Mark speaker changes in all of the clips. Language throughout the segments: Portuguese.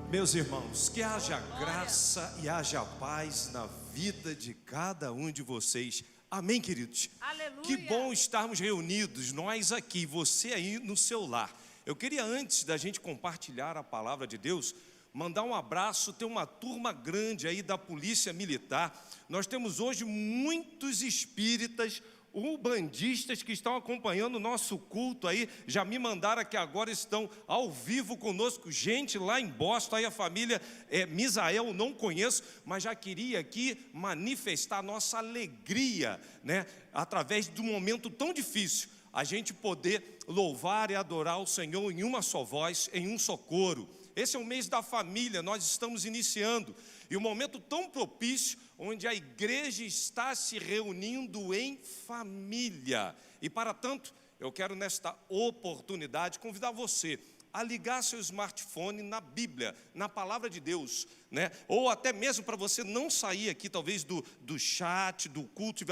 Speaker 1: Meus irmãos, que haja graça e haja paz na vida de cada um de vocês. Amém, queridos?
Speaker 2: Aleluia.
Speaker 1: Que bom estarmos reunidos, nós aqui, você aí no seu lar. Eu queria, antes da gente compartilhar a palavra de Deus, mandar um abraço. Tem uma turma grande aí da Polícia Militar. Nós temos hoje muitos espíritas, ubandistas que estão acompanhando o nosso culto aí. Já me mandaram que agora estão ao vivo conosco, gente lá em Boston, aí a família Misael, não conheço, mas já queria aqui manifestar nossa alegria, né, através de um momento tão difícil, a gente poder louvar e adorar o Senhor em uma só voz, em um só coro. Esse é o mês da família, nós estamos iniciando, e um momento tão propício, onde a igreja está se reunindo em família. E para tanto, eu quero nesta oportunidade convidar você a ligar seu smartphone na Bíblia, na Palavra de Deus, né? Ou até mesmo para você não sair aqui, talvez do chat, do culto.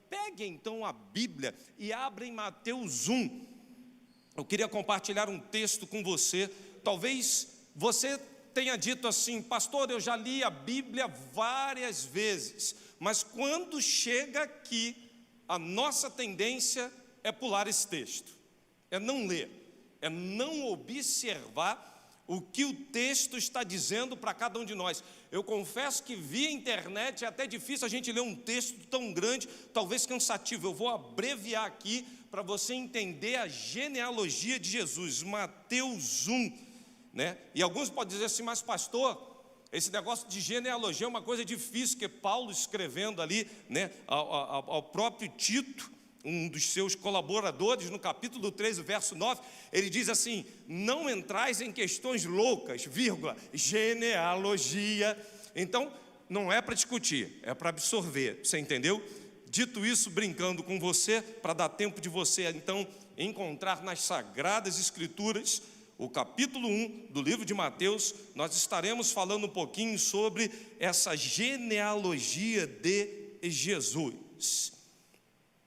Speaker 1: Pegue então a Bíblia e abra em Mateus 1. Eu queria compartilhar um texto com você. Talvez você tenha dito assim: pastor, eu já li a Bíblia várias vezes, mas quando chega aqui, a nossa tendência é pular esse texto, é não ler, é não observar o que o texto está dizendo para cada um de nós. Eu confesso que via internet é até difícil a gente ler um texto tão grande, talvez cansativo. Eu vou abreviar aqui para você entender a genealogia de Jesus, Mateus 1. Né? E alguns podem dizer assim: mas pastor, esse negócio de genealogia é uma coisa difícil, que Paulo escrevendo ali, né, ao próprio Tito, um dos seus colaboradores, no capítulo 3, verso 9, ele diz assim: não entrais em questões loucas, vírgula, genealogia. Então, não é para discutir, é para absorver, você entendeu? Dito isso, brincando com você, para dar tempo de você, então, encontrar nas Sagradas Escrituras, o capítulo 1 do livro de Mateus, nós estaremos falando um pouquinho sobre essa genealogia de Jesus.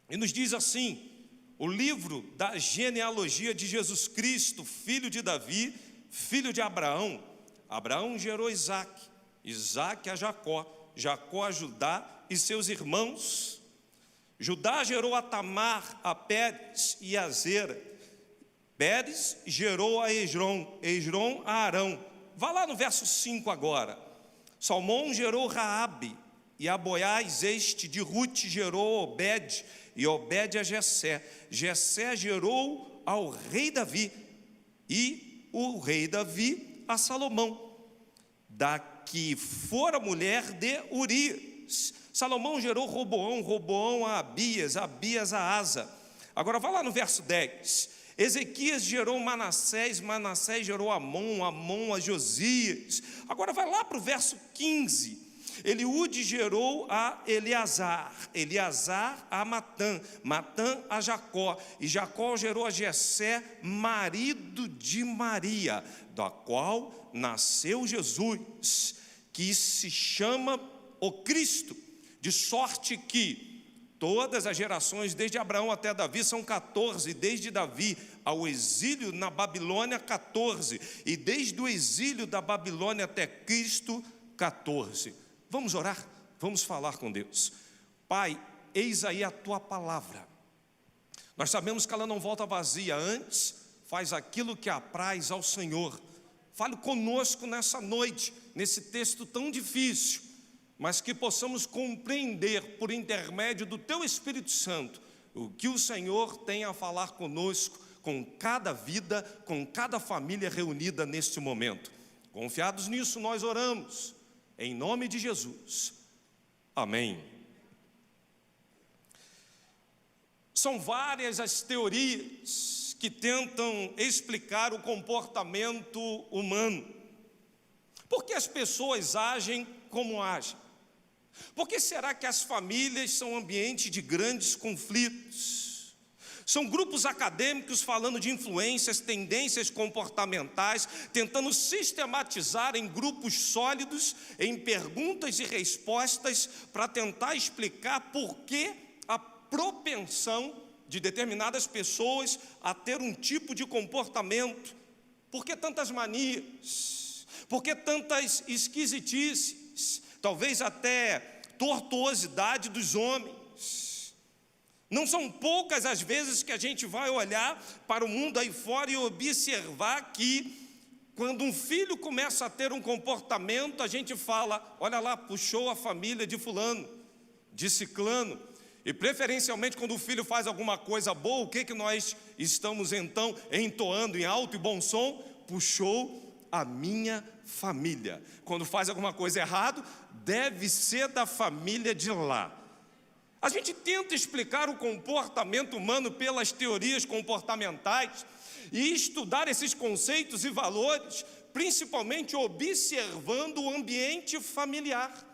Speaker 1: E nos diz assim, o livro da genealogia de Jesus Cristo, filho de Davi, filho de Abraão. Abraão gerou Isaac, Isaac a Jacó, Jacó a Judá e seus irmãos. Judá gerou a Tamar, a Pérez e a Zera. Pérez gerou a Esrom, Esrom a Arão. Vá lá no verso 5 agora. Salmão gerou Raabe, e a Boaz este de Rute gerou Obed, e Obed a Jessé. Jessé gerou ao rei Davi, e o rei Davi a Salomão, da que fora mulher de Urias. Salomão gerou Roboão, Roboão a Abias, Abias a Asa. Agora vá lá no verso 10. Ezequias gerou Manassés, Manassés gerou Amon, Amon a Josias. Agora vai lá para o verso 15. Eliúde gerou a Eleazar, Eleazar a Matã, Matã a Jacó, e Jacó gerou a Jessé, marido de Maria, da qual nasceu Jesus, que se chama o Cristo, de sorte que todas as gerações, desde Abraão até Davi, são 14, desde Davi ao exílio na Babilônia, 14, e desde o exílio da Babilônia até Cristo, 14. Vamos orar? Vamos falar com Deus. Pai, eis aí a tua palavra. Nós sabemos que ela não volta vazia, antes faz aquilo que apraz ao Senhor. Fale conosco nessa noite, nesse texto tão difícil, mas que possamos compreender por intermédio do Teu Espírito Santo o que o Senhor tem a falar conosco, com cada vida, com cada família reunida neste momento. Confiados nisso, nós oramos, em nome de Jesus. Amém. São várias as teorias que tentam explicar o comportamento humano. Por que as pessoas agem como agem? Por que será que as famílias são ambientes de grandes conflitos? São grupos acadêmicos falando de influências, tendências comportamentais, tentando sistematizar em grupos sólidos, em perguntas e respostas, para tentar explicar por que a propensão de determinadas pessoas a ter um tipo de comportamento. Por que tantas manias? Por que tantas esquisitices, talvez até tortuosidade dos homens? Não são poucas as vezes que a gente vai olhar para o mundo aí fora e observar que, quando um filho começa a ter um comportamento, a gente fala: olha lá, puxou a família de fulano, de ciclano. E preferencialmente quando o filho faz alguma coisa boa, o que nós estamos então entoando em alto e bom som? Puxou a minha família. Quando faz alguma coisa errada, deve ser da família de lá. A gente tenta explicar o comportamento humano pelas teorias comportamentais e estudar esses conceitos e valores, principalmente observando o ambiente familiar.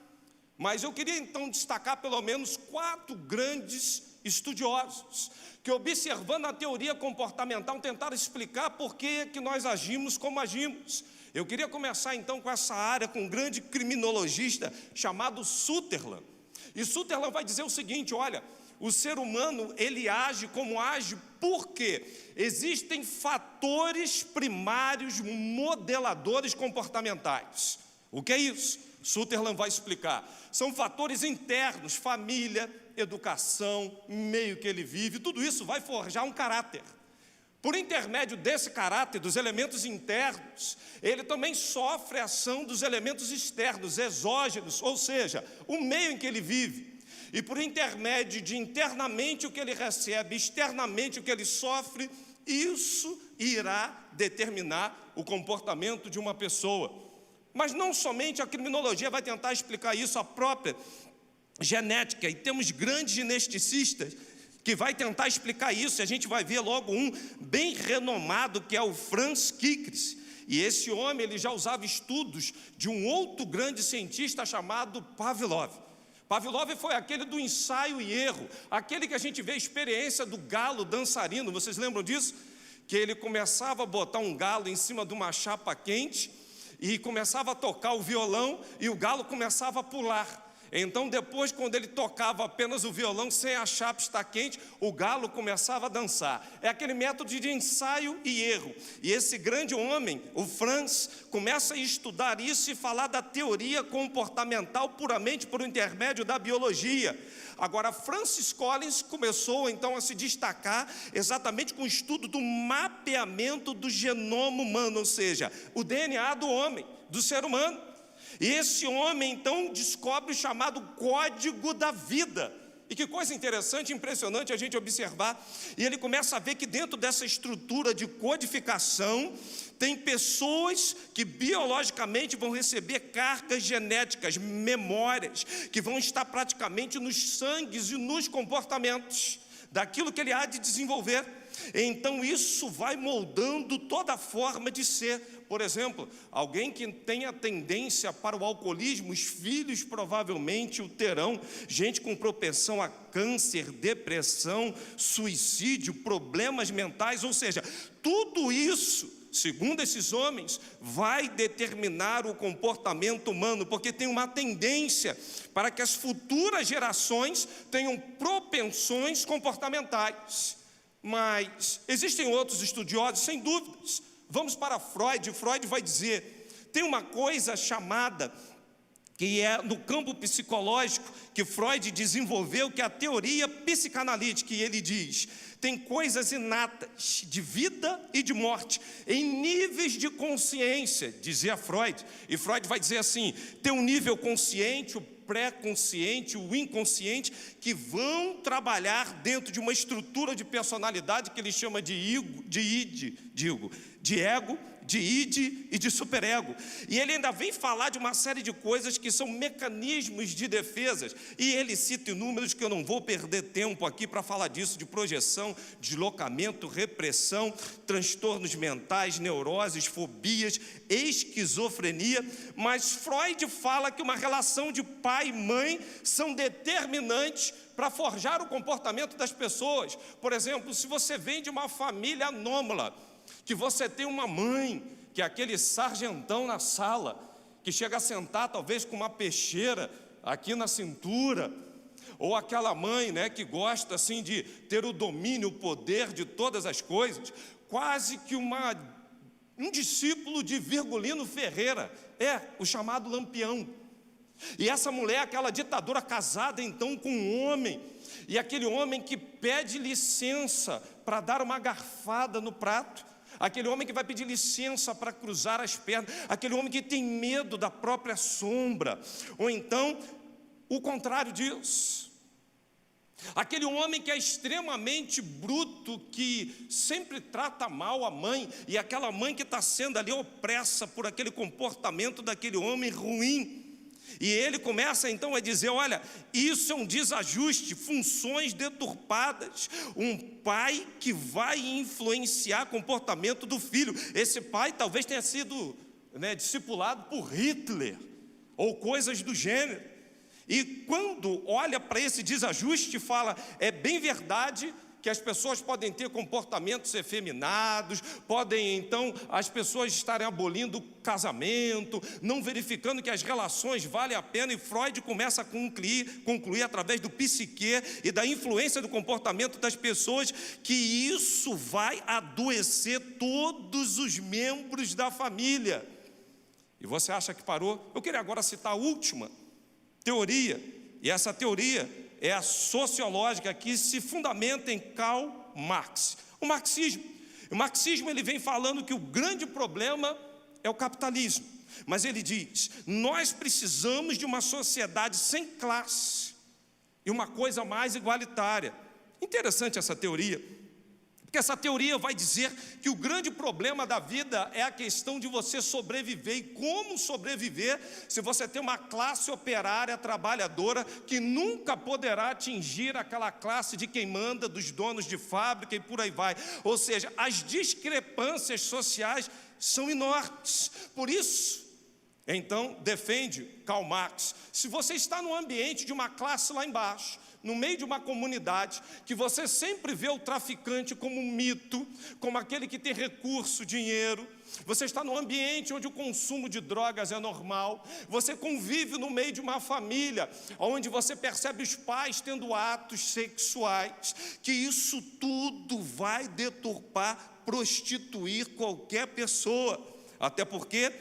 Speaker 1: Mas eu queria então destacar pelo menos 4 grandes estudiosos que, observando a teoria comportamental, tentaram explicar por que nós agimos como agimos. Eu queria começar então com essa área, com um grande criminologista chamado Sutherland. E Sutherland vai dizer o seguinte: olha, o ser humano, ele age como age porque existem fatores primários modeladores comportamentais. O que é isso? Sutherland vai explicar. São fatores internos, família, educação, meio que ele vive, tudo isso vai forjar um caráter. Por intermédio desse caráter, dos elementos internos, ele também sofre a ação dos elementos externos, exógenos, ou seja, o meio em que ele vive. E por intermédio de internamente o que ele recebe, externamente o que ele sofre, isso irá determinar o comportamento de uma pessoa. Mas não somente a criminologia vai tentar explicar isso, a própria genética, e temos grandes geneticistas que vai tentar explicar isso, e a gente vai ver logo um bem renomado, que é o Franz Kikres. E esse homem, ele já usava estudos de um outro grande cientista chamado Pavlov. Pavlov foi aquele do ensaio e erro, aquele que a gente vê a experiência do galo dançarino, vocês lembram disso? Que ele começava a botar um galo em cima de uma chapa quente, e começava a tocar o violão, e o galo começava a pular. Então depois, quando ele tocava apenas o violão, sem a chapa estar quente, o galo começava a dançar. É aquele método de ensaio e erro. E esse grande homem, o Franz, começa a estudar isso e falar da teoria comportamental puramente por intermédio da biologia. Agora, Francis Collins começou então a se destacar exatamente com o estudo do mapeamento do genoma humano, ou seja, o DNA do homem, do ser humano. E esse homem então descobre o chamado código da vida. E que coisa interessante, impressionante a gente observar. E ele começa a ver que dentro dessa estrutura de codificação, tem pessoas que biologicamente vão receber cargas genéticas, memórias, que vão estar praticamente nos sangues e nos comportamentos daquilo que ele há de desenvolver. Então isso vai moldando toda a forma de ser. Por exemplo, alguém que tenha tendência para o alcoolismo, os filhos provavelmente o terão. Gente com propensão a câncer, depressão, suicídio, problemas mentais, ou seja, tudo isso, segundo esses homens, vai determinar o comportamento humano, porque tem uma tendência para que as futuras gerações tenham propensões comportamentais. Mas existem outros estudiosos, sem dúvidas. Vamos para Freud. Freud vai dizer, tem uma coisa chamada, que é no campo psicológico, que Freud desenvolveu, que é a teoria psicanalítica, e ele diz, tem coisas inatas de vida e de morte, em níveis de consciência, dizia Freud. E Freud vai dizer assim, tem um nível consciente, o pré-consciente, o inconsciente, que vão trabalhar dentro de uma estrutura de personalidade que ele chama de ego, de id e de superego. E ele ainda vem falar de uma série de coisas que são mecanismos de defesas. E ele cita inúmeros que eu não vou perder tempo aqui para falar disso, de projeção, deslocamento, repressão, transtornos mentais, neuroses, fobias, esquizofrenia. Mas Freud fala que uma relação de pai e mãe são determinantes para forjar o comportamento das pessoas. Por exemplo, se você vem de uma família anômala, que você tem uma mãe, que é aquele sargentão na sala, que chega a sentar talvez com uma peixeira aqui na cintura, ou aquela mãe, né, que gosta assim de ter o domínio, o poder de todas as coisas, quase que uma um discípulo de Virgulino Ferreira, o chamado Lampião. E essa mulher, aquela ditadora casada então com um homem, e aquele homem que pede licença para dar uma garfada no prato, aquele homem que vai pedir licença para cruzar as pernas, aquele homem que tem medo da própria sombra, ou então o contrário disso. Aquele homem que é extremamente bruto, que sempre trata mal a mãe, e aquela mãe que está sendo ali opressa por aquele comportamento daquele homem ruim. E ele começa então a dizer, olha, isso é um desajuste, funções deturpadas, um pai que vai influenciar o comportamento do filho. Esse pai talvez tenha sido discipulado por Hitler, ou coisas do gênero. E quando olha para esse desajuste, fala, é bem verdade que as pessoas podem ter comportamentos efeminados, podem então as pessoas estarem abolindo o casamento, não verificando que as relações valem a pena, e Freud começa a concluir através do psique e da influência do comportamento das pessoas, que isso vai adoecer todos os membros da família. E você acha que parou? Eu queria agora citar a última teoria, e essa teoria é a sociológica, que se fundamenta em Karl Marx. O marxismo ele vem falando que o grande problema é o capitalismo, mas ele diz, nós precisamos de uma sociedade sem classe e uma coisa mais igualitária. Interessante essa teoria, porque essa teoria vai dizer que o grande problema da vida é a questão de você sobreviver. E como sobreviver se você tem uma classe operária trabalhadora que nunca poderá atingir aquela classe de quem manda, dos donos de fábrica e por aí vai. Ou seja, as discrepâncias sociais são enormes. Por isso, então, defende Karl Marx, se você está no ambiente de uma classe lá embaixo, no meio de uma comunidade, que você sempre vê o traficante como um mito, como aquele que tem recurso, dinheiro, você está num ambiente onde o consumo de drogas é normal, você convive no meio de uma família, onde você percebe os pais tendo atos sexuais, que isso tudo vai deturpar, prostituir qualquer pessoa, até porque,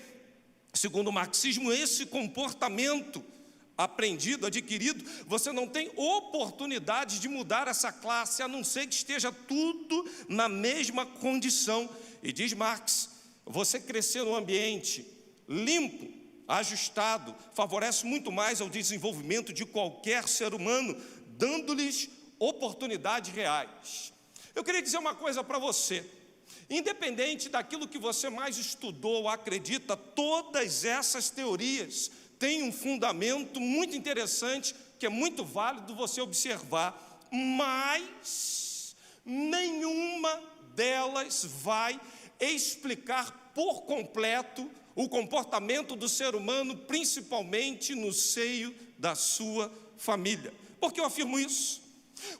Speaker 1: segundo o marxismo, esse comportamento aprendido, adquirido, você não tem oportunidade de mudar essa classe, a não ser que esteja tudo na mesma condição. E diz Marx, você crescer num ambiente limpo, ajustado, favorece muito mais ao desenvolvimento de qualquer ser humano, dando-lhes oportunidades reais. Eu queria dizer uma coisa para você, independente daquilo que você mais estudou, acredita, todas essas teorias tem um fundamento muito interessante, que é muito válido você observar, mas nenhuma delas vai explicar por completo o comportamento do ser humano, principalmente no seio da sua família. Por que eu afirmo isso?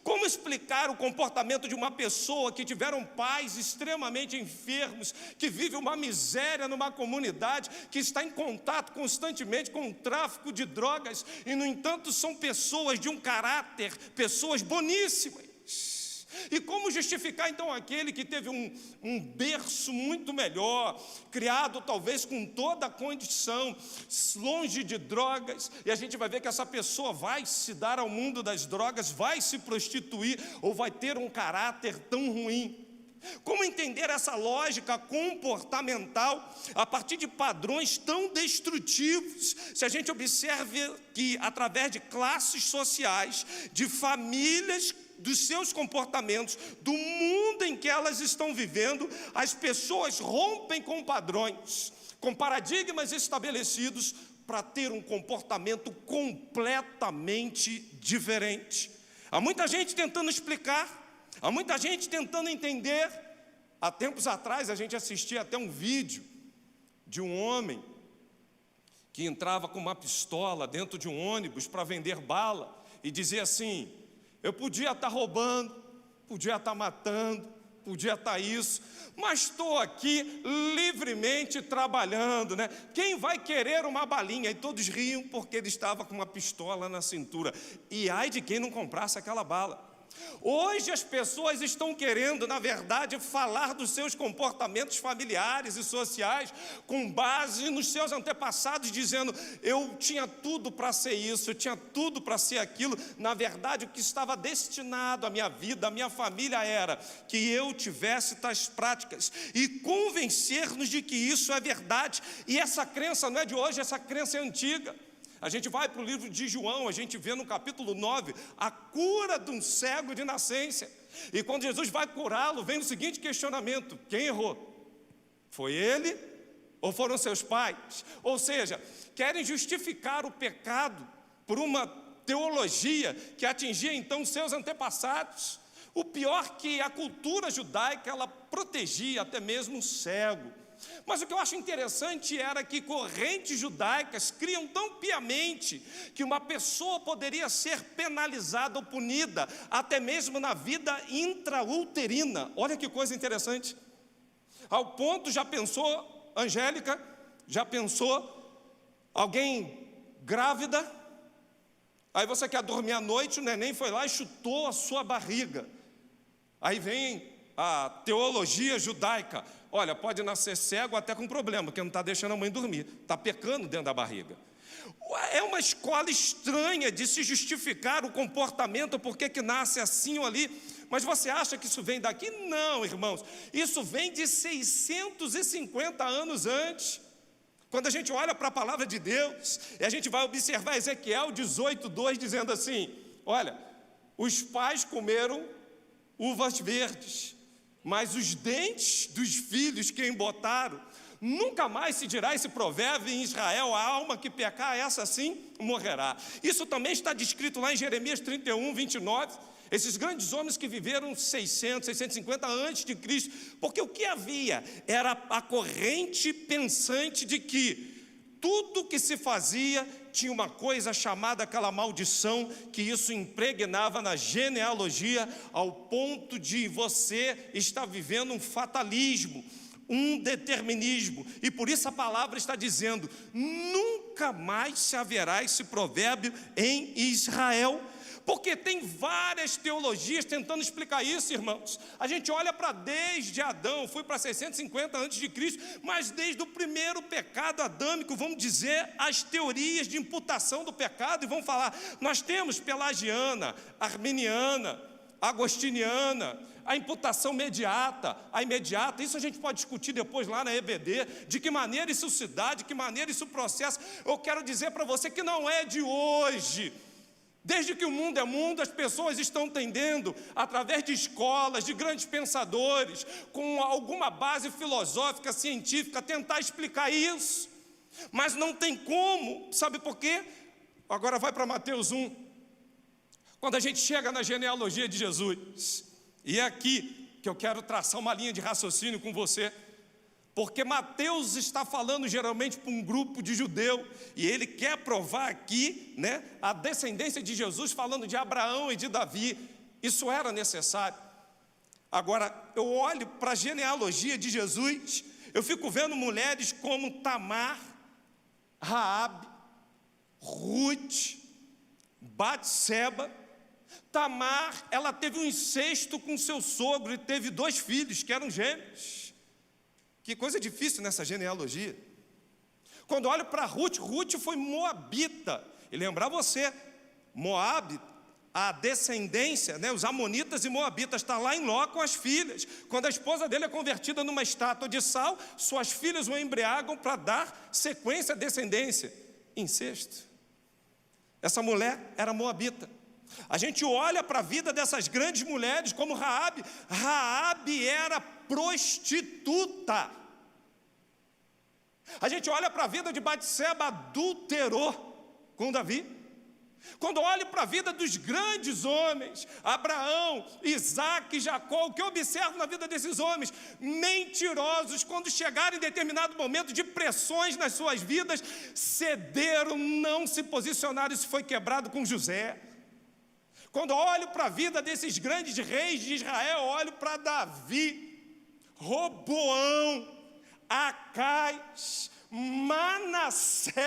Speaker 1: Como explicar o comportamento de uma pessoa que tiveram pais extremamente enfermos, que vive uma miséria numa comunidade, que está em contato constantemente com o tráfico de drogas, e no entanto são pessoas de um caráter, pessoas boníssimas? E como justificar então aquele que teve um berço muito melhor, criado talvez com toda a condição, longe de drogas, e a gente vai ver que essa pessoa vai se dar ao mundo das drogas, vai se prostituir, ou vai ter um caráter tão ruim? Como entender essa lógica comportamental a partir de padrões tão destrutivos, se a gente observa que através de classes sociais, de famílias, dos seus comportamentos, do mundo em que elas estão vivendo, as pessoas rompem com padrões, com paradigmas estabelecidos, para ter um comportamento completamente diferente. Há muita gente tentando explicar, há muita gente tentando entender. Há tempos atrás a gente assistia até um vídeo de um homem que entrava com uma pistola dentro de um ônibus para vender bala e dizia assim: eu podia estar roubando, podia estar matando, podia estar isso, mas estou aqui livremente trabalhando, né? Quem vai querer uma balinha? E todos riam porque ele estava com uma pistola na cintura. E ai de quem não comprasse aquela bala. Hoje as pessoas estão querendo, na verdade, falar dos seus comportamentos familiares e sociais com base nos seus antepassados, dizendo: eu tinha tudo para ser isso, eu tinha tudo para ser aquilo. Na verdade, o que estava destinado à minha vida, à minha família, era que eu tivesse tais práticas, e convencer-nos de que isso é verdade. E essa crença não é de hoje, essa crença é antiga. A gente vai para o livro de João, a gente vê no capítulo 9 a cura de um cego de nascença. E quando Jesus vai curá-lo, vem o seguinte questionamento: quem errou? Foi ele ou foram seus pais? Ou seja, querem justificar o pecado por uma teologia que atingia então seus antepassados. O pior que a cultura judaica, ela protegia até mesmo o cego. Mas o que eu acho interessante era que correntes judaicas criam tão piamente que uma pessoa poderia ser penalizada ou punida até mesmo na vida intrauterina. Olha que coisa interessante. Ao ponto, já pensou, Angélica, já pensou alguém grávida? Aí você quer dormir à noite, o neném foi lá e chutou a sua barriga. Aí vem a teologia judaica: olha, pode nascer cego até com problema, porque não está deixando a mãe dormir, está pecando dentro da barriga. É uma escola estranha de se justificar o comportamento, porque que nasce assim ou ali. Mas você acha que isso vem daqui? Não, irmãos, isso vem de 650 anos antes. Quando a gente olha para a palavra de Deus, e a gente vai observar Ezequiel 18:2, dizendo assim: olha, os pais comeram uvas verdes, mas os dentes dos filhos que embotaram, nunca mais se dirá esse provérbio em Israel: a alma que pecar, essa sim morrerá. Isso também está descrito lá em Jeremias 31:29, esses grandes homens que viveram 650 antes de Cristo, porque o que havia era a corrente pensante de que tudo que se fazia tinha uma coisa chamada aquela maldição, que isso impregnava na genealogia, ao ponto de você estar vivendo um fatalismo, um determinismo. E por isso a palavra está dizendo: nunca mais se haverá esse provérbio em Israel. Porque tem várias teologias tentando explicar isso, irmãos. A gente olha para desde Adão, fui para 650 antes de Cristo, mas desde o primeiro pecado adâmico, vamos dizer, as teorias de imputação do pecado, e vamos falar, nós temos pelagiana, arminiana, agostiniana, a imputação imediata, a imediata. Isso a gente pode discutir depois lá na EBD, de que maneira isso se dá, de que maneira isso processa. Eu quero dizer para você que não é de hoje. Desde que o mundo é mundo, as pessoas estão tendendo, através de escolas, de grandes pensadores, com alguma base filosófica, científica, tentar explicar isso. Mas não tem como, sabe por quê? Agora vai para Mateus 1. Quando a gente chega na genealogia de Jesus, e é aqui que eu quero traçar uma linha de raciocínio com você, porque Mateus está falando geralmente para um grupo de judeu, e ele quer provar aqui, né, a descendência de Jesus, falando de Abraão e de Davi. Isso era necessário. Agora, eu olho para a genealogia de Jesus, eu fico vendo mulheres como Tamar, Raabe, Ruth, Batseba. Tamar, ela teve um incesto com seu sogro e teve 2 filhos que eram gêmeos. Que coisa difícil nessa genealogia. Quando olho para Ruth, Ruth foi moabita. E lembrar você, Moabe, a descendência, né, os amonitas e moabitas, está lá em Ló com as filhas. Quando a esposa dele é convertida numa estátua de sal, suas filhas o embriagam para dar sequência à descendência. Incesto. Essa mulher era moabita. A gente olha para a vida dessas grandes mulheres como Raabe. Raabe era prostituta. A gente olha para a vida de Batseba, adulterou com Davi. Quando olho para a vida dos grandes homens, Abraão, Isaac e Jacó, o que eu observo na vida desses homens? Mentirosos, quando chegaram em determinado momento de pressões nas suas vidas, cederam, não se posicionaram. Isso foi quebrado com José. Quando olho para a vida desses grandes reis de Israel, olho para Davi, Roboão, Acais, Manassés.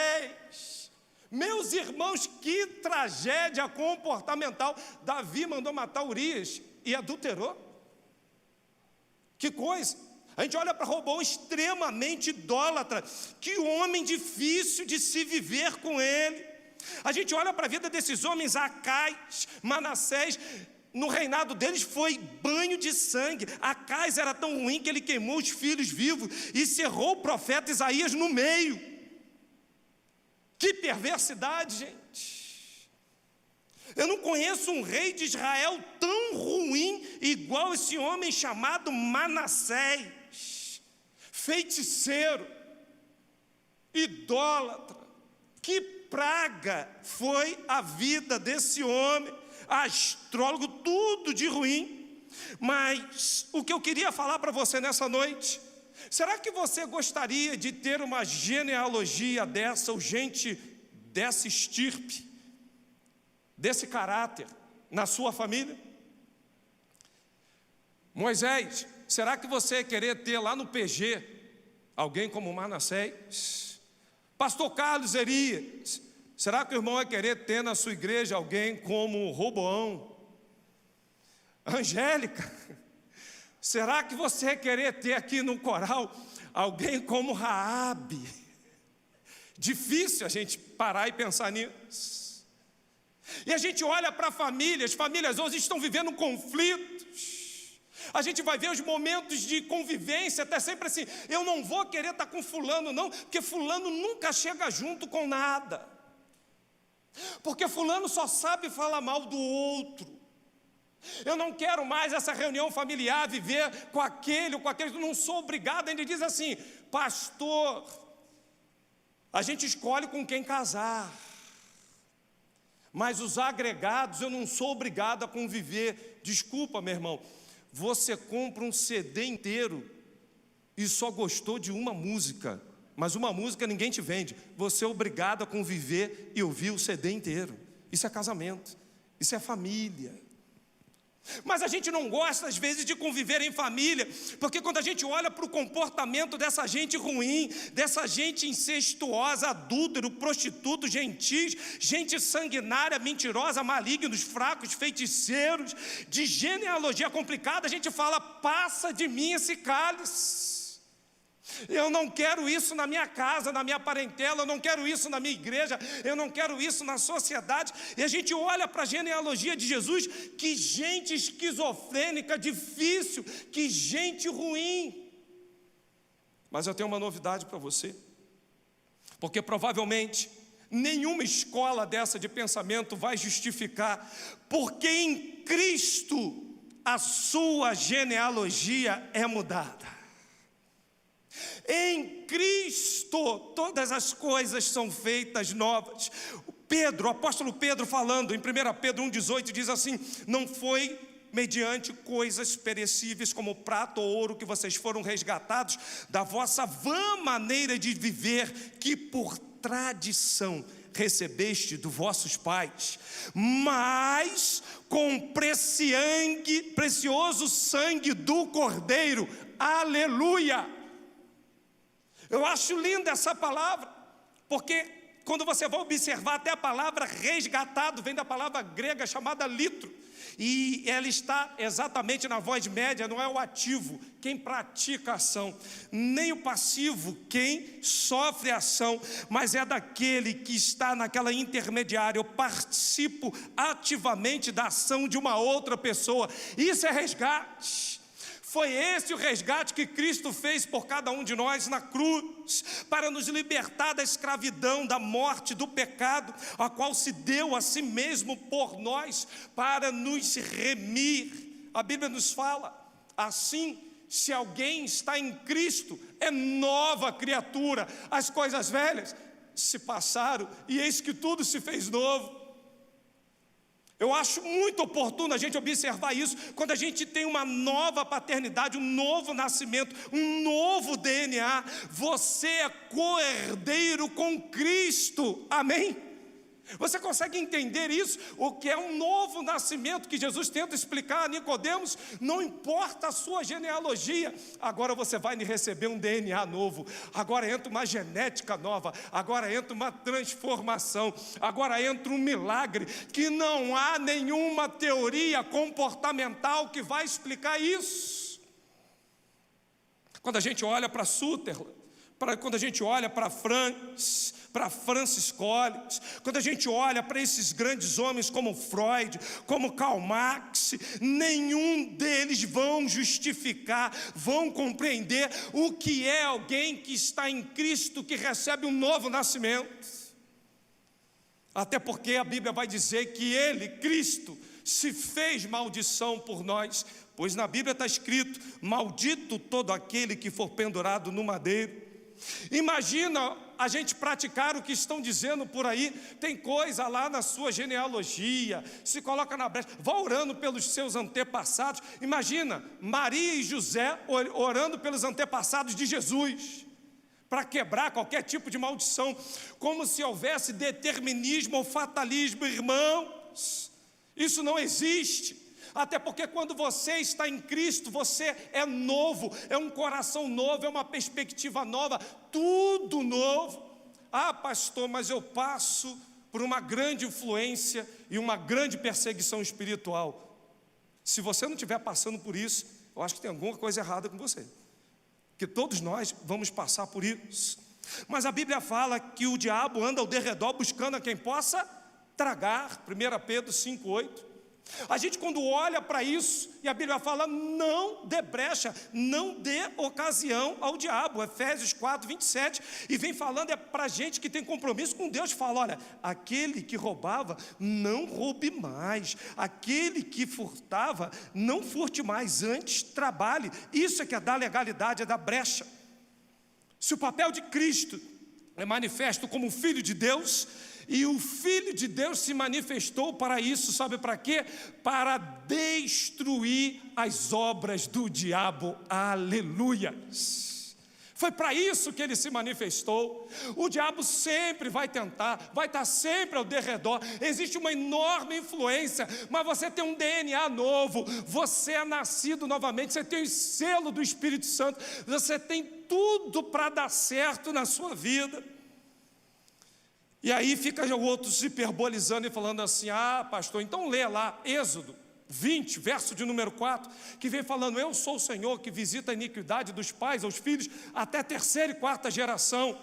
Speaker 1: Meus irmãos, que tragédia comportamental. Davi mandou matar Urias e adulterou. Que coisa. A gente olha para Roboão, extremamente idólatra. Que homem difícil de se viver com ele. A gente olha para a vida desses homens, Acais, Manassés. No reinado deles foi banho de sangue. Acais era tão ruim que ele queimou os filhos vivos e cerrou o profeta Isaías no meio. Que perversidade, gente. Eu não conheço um rei de Israel tão ruim igual esse homem chamado Manassés. Feiticeiro, idólatra. Que praga foi a vida desse homem. Astrólogo, tudo de ruim. Mas o que eu queria falar para você nessa noite, será que você gostaria de ter uma genealogia dessa, ou gente dessa estirpe, desse caráter, na sua família? Moisés, será que você ia querer ter lá no PG alguém como Manassés? Pastor Carlos Erias, será que o irmão vai querer ter na sua igreja alguém como Roboão? Angélica, será que você vai querer ter aqui no coral alguém como Raabe? Difícil a gente parar e pensar nisso. E a gente olha para as famílias hoje estão vivendo conflitos. A gente vai ver os momentos de convivência, até sempre assim, eu não vou querer estar com fulano não, porque fulano nunca chega junto com nada. Porque fulano só sabe falar mal do outro. Eu não quero mais essa reunião familiar, viver com aquele ou com aquele, eu não sou obrigado. Ele diz assim, pastor, a gente escolhe com quem casar, mas os agregados eu não sou obrigado a conviver. Desculpa, meu irmão, você compra um CD inteiro e só gostou de uma música, mas uma música ninguém te vende. Você é obrigado a conviver e ouvir o CD inteiro. Isso é casamento, isso é família. Mas a gente não gosta às vezes de conviver em família, porque quando a gente olha para o comportamento dessa gente ruim, dessa gente incestuosa, adúltero, prostituto, gentis, gente sanguinária, mentirosa, malignos, fracos, feiticeiros, de genealogia complicada, a gente fala, passa de mim esse cálice. Eu não quero isso na minha casa, na minha parentela, eu não quero isso na minha igreja, eu não quero isso na sociedade. E a gente olha para a genealogia de Jesus, que gente esquizofrênica, difícil, que gente ruim. Mas eu tenho uma novidade para você, porque provavelmente nenhuma escola dessa de pensamento vai justificar, porque em Cristo a sua genealogia é mudada. Em Cristo todas as coisas são feitas novas. O apóstolo Pedro falando em 1 Pedro 1,18 diz assim, não foi mediante coisas perecíveis como prata ou ouro que vocês foram resgatados da vossa vã maneira de viver, que por tradição recebeste dos vossos pais, mas com precioso sangue do Cordeiro. Aleluia! Eu acho linda essa palavra, porque quando você vai observar, até a palavra resgatado vem da palavra grega chamada litro, e ela está exatamente na voz média, não é o ativo, quem pratica a ação, nem o passivo, quem sofre a ação, mas é daquele que está naquela intermediária. Eu participo ativamente da ação de uma outra pessoa. Isso é resgate. Foi esse o resgate que Cristo fez por cada um de nós na cruz, para nos libertar da escravidão, da morte, do pecado, a qual se deu a si mesmo por nós, para nos remir. A Bíblia nos fala, assim, se alguém está em Cristo, é nova criatura, as coisas velhas se passaram, e eis que tudo se fez novo. Eu acho muito oportuno a gente observar isso, quando a gente tem uma nova paternidade, um novo nascimento, um novo DNA. Você é co-herdeiro com Cristo, amém? Você consegue entender isso? O que é um novo nascimento que Jesus tenta explicar a Nicodemos? Não importa a sua genealogia, agora você vai receber um DNA novo, agora entra uma genética nova, agora entra uma transformação, agora entra um milagre, que não há nenhuma teoria comportamental que vai explicar isso. Quando a gente olha para Sutherland, quando a gente olha para Francis Collins, quando a gente olha para esses grandes homens como Freud, como Karl Marx, nenhum deles vão justificar, vão compreender o que é alguém que está em Cristo, que recebe um novo nascimento. Até porque a Bíblia vai dizer que Ele, Cristo, se fez maldição por nós, pois na Bíblia está escrito: maldito todo aquele que for pendurado no madeiro. Imagina a gente praticar o que estão dizendo por aí. Tem coisa lá na sua genealogia, se coloca na brecha, vá orando pelos seus antepassados. Imagina Maria e José orando pelos antepassados de Jesus, para quebrar qualquer tipo de maldição, como se houvesse determinismo ou fatalismo. Irmãos, isso não existe. Até porque quando você está em Cristo, você é novo, é um coração novo, é uma perspectiva nova, tudo novo. Ah, pastor, mas eu passo por uma grande influência e uma grande perseguição espiritual. Se você não estiver passando por isso, eu acho que tem alguma coisa errada com você, que todos nós vamos passar por isso. Mas a Bíblia fala que o diabo anda ao derredor buscando a quem possa tragar. 1 Pedro 5,8. A gente, quando olha para isso, e a Bíblia fala: não dê brecha, não dê ocasião ao diabo. Efésios 4:27. E vem falando, é para gente que tem compromisso com Deus. Fala: olha, aquele que roubava, não roube mais. Aquele que furtava, não furte mais, antes trabalhe. Isso é que é dar legalidade, é dar brecha. Se o papel de Cristo é manifesto como Filho de Deus, e o Filho de Deus se manifestou para isso, sabe para quê? Para destruir as obras do diabo. Aleluia! Foi para isso que ele se manifestou. O diabo sempre vai tentar, vai estar sempre ao derredor. Existe uma enorme influência, mas você tem um DNA novo, você é nascido novamente, você tem o selo do Espírito Santo, você tem tudo para dar certo na sua vida. E aí fica o outro se hiperbolizando e falando assim: ah, pastor, então lê lá Êxodo 20, verso de número 4, que vem falando: eu sou o Senhor que visita a iniquidade dos pais aos filhos até 3ª e 4ª geração.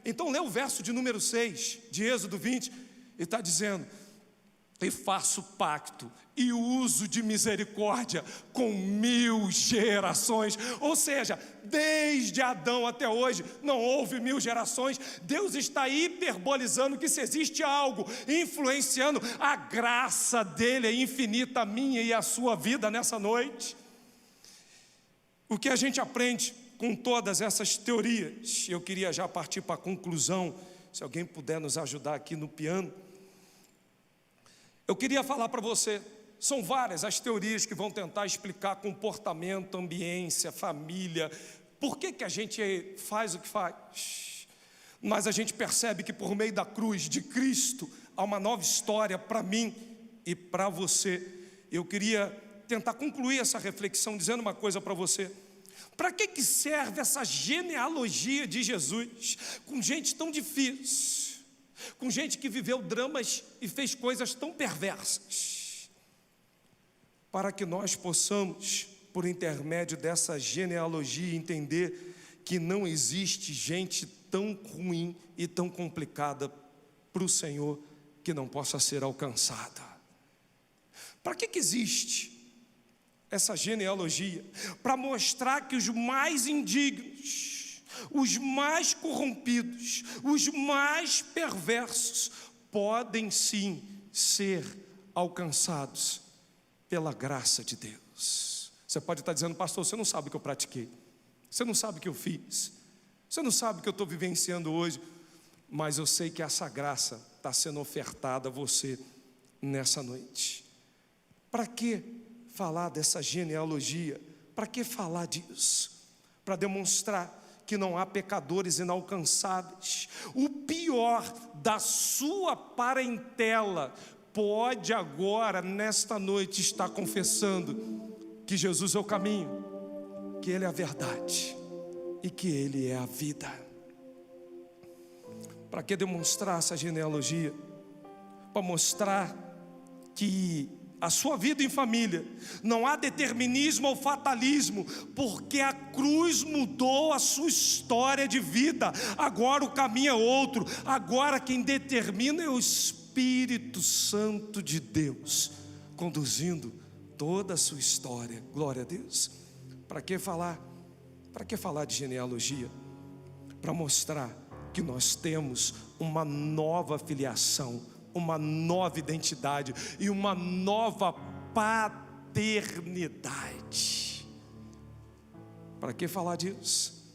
Speaker 1: Então lê o verso de número 6 de Êxodo 20, e está dizendo: e faço pacto e uso de misericórdia com 1000 gerações. Ou seja, desde Adão até hoje não houve 1000 gerações. Deus está hiperbolizando que se existe algo influenciando, a graça dele é infinita, a minha e a sua vida nessa noite. O que a gente aprende com todas essas teorias? Eu queria já partir para a conclusão, se alguém puder nos ajudar aqui no piano. Eu queria falar para você, são várias as teorias que vão tentar explicar comportamento, ambiência, família, por que a gente faz o que faz. Mas a gente percebe que por meio da cruz de Cristo há uma nova história para mim e para você. Eu queria tentar concluir essa reflexão dizendo uma coisa para você. Para que serve essa genealogia de Jesus com gente tão difícil? Com gente que viveu dramas e fez coisas tão perversas, para que nós possamos, por intermédio dessa genealogia, entender que não existe gente tão ruim e tão complicada para o Senhor que não possa ser alcançada. Para que existe essa genealogia? Para mostrar que os mais indignos, os mais corrompidos, os mais perversos podem sim ser alcançados pela graça de Deus. Você pode estar dizendo: pastor, você não sabe o que eu pratiquei, você não sabe o que eu fiz, você não sabe o que eu estou vivenciando hoje, mas eu sei que essa graça está sendo ofertada a você nessa noite. Para que falar dessa genealogia? Para que falar disso? Para demonstrar que não há pecadores inalcançáveis. O pior da sua parentela, pode agora, nesta noite, estar confessando que Jesus é o caminho, que Ele é a verdade e que Ele é a vida. Para que demonstrar essa genealogia? Para mostrar que a sua vida em família não há determinismo ou fatalismo, porque a cruz mudou a sua história de vida. Agora o caminho é outro. Agora quem determina é o Espírito Santo de Deus, conduzindo toda a sua história. Glória a Deus. Para que falar? Para que falar de genealogia? Para mostrar que nós temos uma nova filiação, uma nova identidade e uma nova paternidade. Para que falar disso?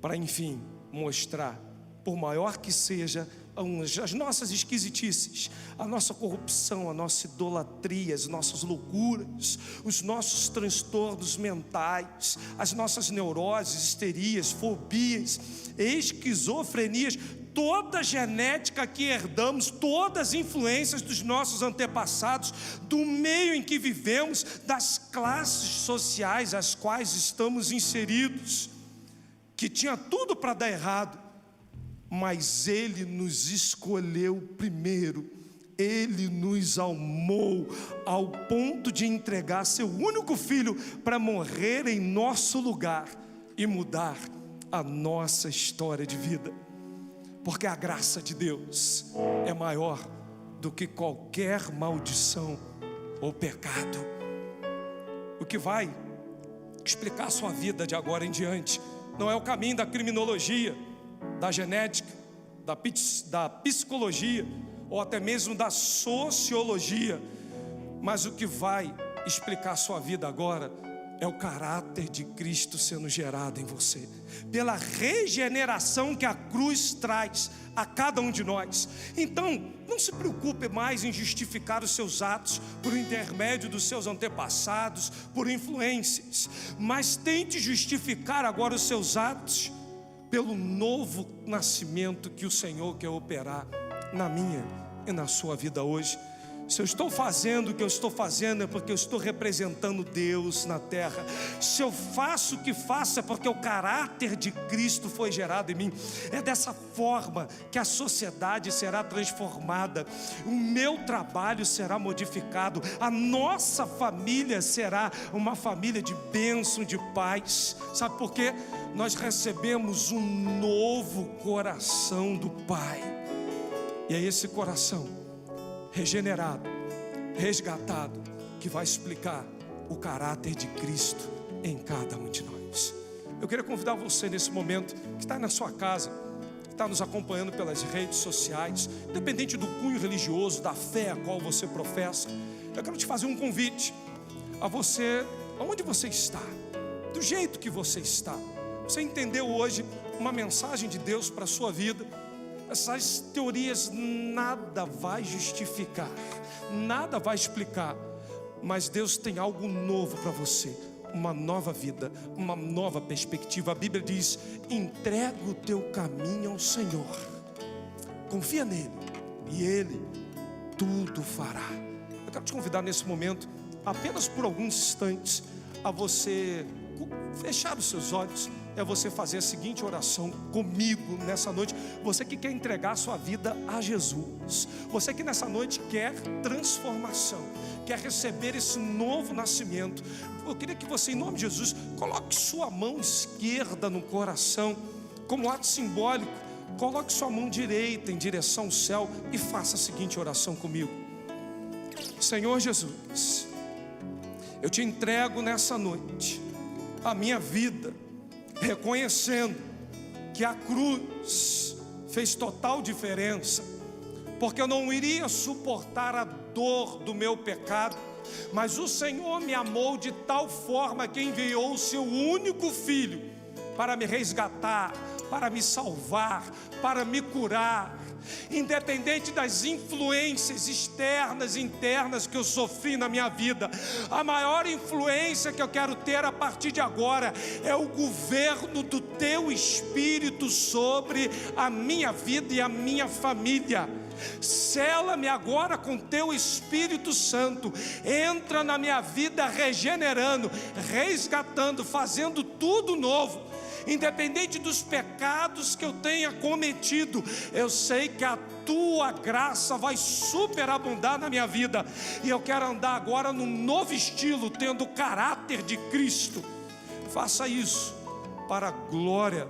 Speaker 1: Para, enfim, mostrar, por maior que seja as nossas esquisitices, a nossa corrupção, a nossa idolatria, as nossas loucuras, os nossos transtornos mentais, as nossas neuroses, histerias, fobias, esquizofrenias, toda a genética que herdamos, todas as influências dos nossos antepassados, do meio em que vivemos, das classes sociais às quais estamos inseridos, que tinha tudo para dar errado, mas Ele nos escolheu primeiro. Ele nos amou ao ponto de entregar seu único filho para morrer em nosso lugar e mudar a nossa história de vida. Porque a graça de Deus é maior do que qualquer maldição ou pecado. O que vai explicar a sua vida de agora em diante não é o caminho da criminologia, da genética, da psicologia ou até mesmo da sociologia, mas o que vai explicar a sua vida agora é o caráter de Cristo sendo gerado em você, pela regeneração que a cruz traz a cada um de nós. Então, não se preocupe mais em justificar os seus atos por intermédio dos seus antepassados, por influências, mas tente justificar agora os seus atos pelo novo nascimento que o Senhor quer operar na minha e na sua vida hoje. Se eu estou fazendo o que eu estou fazendo é porque eu estou representando Deus na terra. Se eu faço o que faço é porque o caráter de Cristo foi gerado em mim. É dessa forma que a sociedade será transformada, o meu trabalho será modificado, a nossa família será uma família de bênção, de paz. Sabe por quê? Nós recebemos um novo coração do Pai, e é esse coração regenerado, resgatado, que vai explicar o caráter de Cristo em cada um de nós. Eu queria convidar você nesse momento, que está na sua casa, que está nos acompanhando pelas redes sociais, independente do cunho religioso, da fé a qual você professa, eu quero te fazer um convite a você, aonde você está, do jeito que você está. Você entendeu hoje uma mensagem de Deus para a sua vida? Essas teorias nada vai justificar, nada vai explicar, mas Deus tem algo novo para você, uma nova vida, uma nova perspectiva. A Bíblia diz: entrega o teu caminho ao Senhor, confia nele e Ele tudo fará. Eu quero te convidar nesse momento, apenas por alguns instantes, a você fechar os seus olhos, é você fazer a seguinte oração comigo nessa noite. Você que quer entregar a sua vida a Jesus, você que nessa noite quer transformação, quer receber esse novo nascimento, eu queria que você, em nome de Jesus, coloque sua mão esquerda no coração, como ato simbólico. Coloque sua mão direita em direção ao céu e faça a seguinte oração comigo. Senhor Jesus, eu te entrego nessa noite a minha vida, reconhecendo que a cruz fez total diferença, porque eu não iria suportar a dor do meu pecado, mas o Senhor me amou de tal forma que enviou o seu único filho para me resgatar,
Speaker 2: para me salvar, para me curar. Independente das influências externas e internas que eu sofri na minha vida, a maior influência que eu quero ter a partir de agora é o governo do Teu Espírito sobre a minha vida e a minha família. Sela-me agora com Teu Espírito Santo, entra na minha vida regenerando, resgatando, fazendo tudo novo. Independente dos pecados que eu tenha cometido, eu sei que a Tua graça vai superabundar na minha vida, e eu quero andar agora num novo estilo, tendo o caráter de Cristo. Faça isso para a glória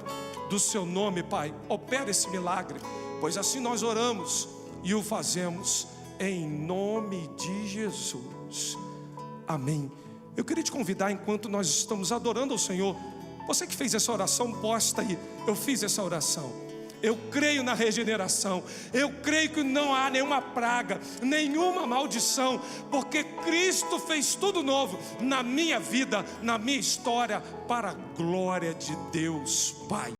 Speaker 2: do Seu nome, Pai. Opera esse milagre, pois assim nós oramos e o fazemos em nome de Jesus. Amém. Eu queria te convidar, enquanto nós estamos adorando ao Senhor, você que fez essa oração, posta aí: eu fiz essa oração, eu creio na regeneração, eu creio que não há nenhuma praga, nenhuma maldição, porque Cristo fez tudo novo na minha vida, na minha história, para a glória de Deus Pai.